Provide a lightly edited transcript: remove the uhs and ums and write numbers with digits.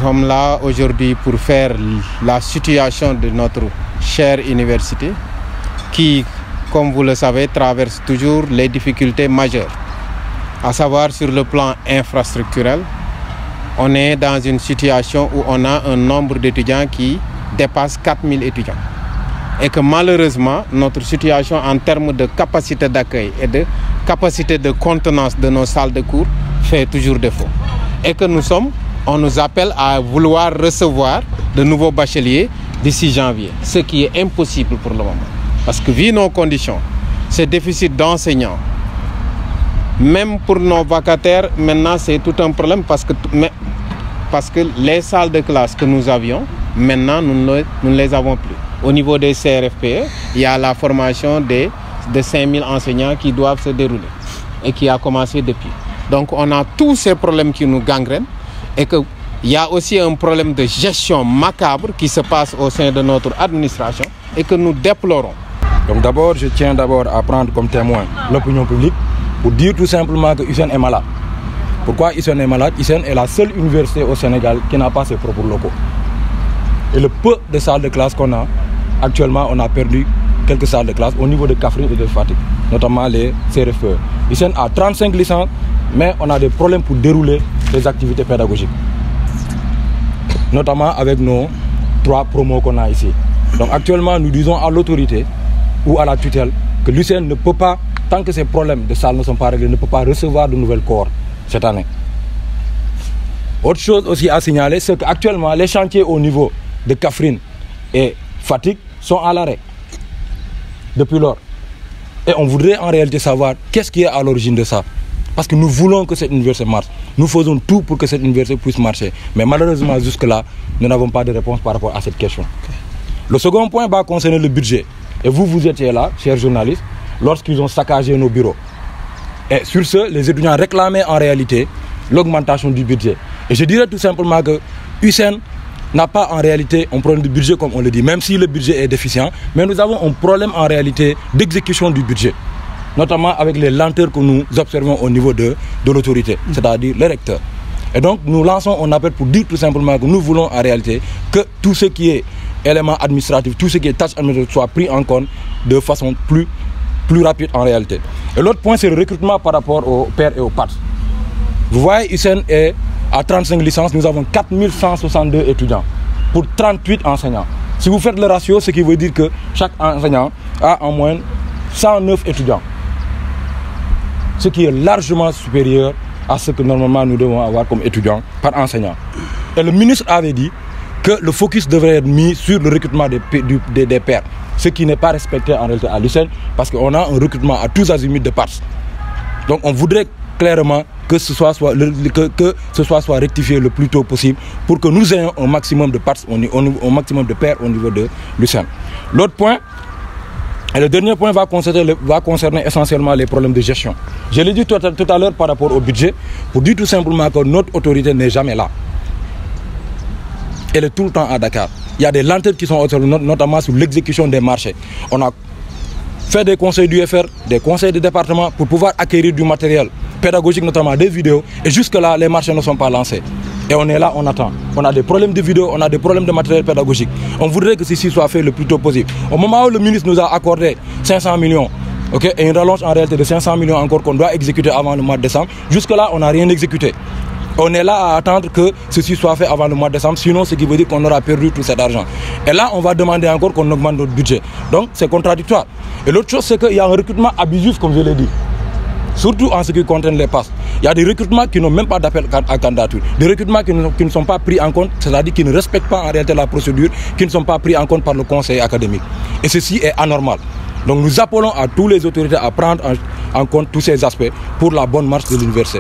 sommes là aujourd'hui pour faire la situation de notre chère université qui, comme vous le savez, traverse toujours les difficultés majeures. À savoir sur le plan infrastructurel, on est dans une situation où on a un nombre d'étudiants qui dépasse 4000 étudiants. Et que malheureusement, notre situation en termes de capacité d'accueil et de capacité de contenance de nos salles de cours fait toujours défaut. Et que on nous appelle à vouloir recevoir de nouveaux bacheliers d'ici janvier, ce qui est impossible pour le moment. Parce que vu nos conditions, ce déficit d'enseignants, même pour nos vacataires, maintenant c'est tout un problème parce que les salles de classe que nous avions, maintenant nous ne les avons plus. Au niveau des CRFPE, il y a la formation de 5000 enseignants qui doivent se dérouler et qui a commencé depuis. Donc on a tous ces problèmes qui nous gangrènent et qu'il y a aussi un problème de gestion macabre qui se passe au sein de notre administration et que nous déplorons. Donc d'abord, je tiens à prendre comme témoin l'opinion publique pour dire tout simplement que USN est malade. Pourquoi USN est malade? USN est la seule université au Sénégal qui n'a pas ses propres locaux. Et le peu de salles de classe qu'on a, actuellement on a perdu quelques salles de classe au niveau de Kaffrine et de Fatick, notamment les CRFPE. USN a 35 licences, mais on a des problèmes pour dérouler les activités pédagogiques. Notamment avec nos 3 promos qu'on a ici. Donc actuellement nous disons à l'autorité ou à la tutelle que l'USN ne peut pas, tant que ces problèmes de salles ne sont pas réglés, ne peut pas recevoir de nouvelles cohortes cette année. Autre chose aussi à signaler, c'est qu'actuellement les chantiers au niveau de Kaffrine et Fatick sont à l'arrêt depuis lors. Et on voudrait en réalité savoir qu'est-ce qui est à l'origine de ça. Parce que nous voulons que cette université marche. Nous faisons tout pour que cette université puisse marcher. Mais malheureusement, jusque-là, nous n'avons pas de réponse par rapport à cette question. Le second point va concerner le budget. Et vous étiez là, chers journalistes, lorsqu'ils ont saccagé nos bureaux. Et sur ce, les étudiants réclamaient en réalité l'augmentation du budget. Et je dirais tout simplement que USN n'a pas en réalité un problème de budget comme on le dit, même si le budget est déficient, mais nous avons un problème en réalité d'exécution du budget, notamment avec les lenteurs que nous observons au niveau de l'autorité, c'est-à-dire le recteur. Et donc nous lançons un appel pour dire tout simplement que nous voulons en réalité que tout ce qui est élément administratif, tout ce qui est tâche administrative soit pris en compte de façon plus rapide en réalité. Et l'autre point, c'est le recrutement par rapport aux pairs et aux PATS. Vous voyez, USN est à 35 licences, nous avons 4162 étudiants pour 38 enseignants. Si vous faites le ratio, ce qui veut dire que chaque enseignant a en moyenne 109 étudiants. Ce qui est largement supérieur à ce que normalement nous devons avoir comme étudiants par enseignant. Et le ministre avait dit que le focus devrait être mis sur le recrutement des pairs, ce qui n'est pas respecté en réalité à l'USN parce qu'on a un recrutement à tous azimuts de PATS. Donc on voudrait clairement que ce soit rectifié le plus tôt possible pour que nous ayons un maximum de PATS, un maximum de pairs au niveau de l'USN. L'autre point, et le dernier point va concerner essentiellement les problèmes de gestion. Je l'ai dit tout à l'heure par rapport au budget, pour dire tout simplement que notre autorité n'est jamais là. Elle est tout le temps à Dakar. Il y a des lenteurs qui sont observées, notamment sur l'exécution des marchés. On a fait des conseils du FR, des conseils de département pour pouvoir acquérir du matériel pédagogique, notamment des vidéos. Et jusque-là, les marchés ne sont pas lancés. Et on est là, on attend. On a des problèmes de vidéos, on a des problèmes de matériel pédagogique. On voudrait que ceci soit fait le plus tôt possible. Au moment où le ministre nous a accordé 500 millions, et une rallonge en réalité de 500 millions encore qu'on doit exécuter avant le mois de décembre, jusque-là, on n'a rien exécuté. On est là à attendre que ceci soit fait avant le mois de décembre, sinon ce qui veut dire qu'on aura perdu tout cet argent. Et là, on va demander encore qu'on augmente notre budget. Donc, c'est contradictoire. Et l'autre chose, c'est qu'il y a un recrutement abusif, comme je l'ai dit. Surtout en ce qui concerne les passes. Il y a des recrutements qui n'ont même pas d'appel à candidature. Des recrutements qui ne sont pas pris en compte, c'est-à-dire qui ne respectent pas en réalité la procédure, qui ne sont pas pris en compte par le conseil académique. Et ceci est anormal. Donc nous appelons à toutes les autorités à prendre en compte tous ces aspects pour la bonne marche de l'université.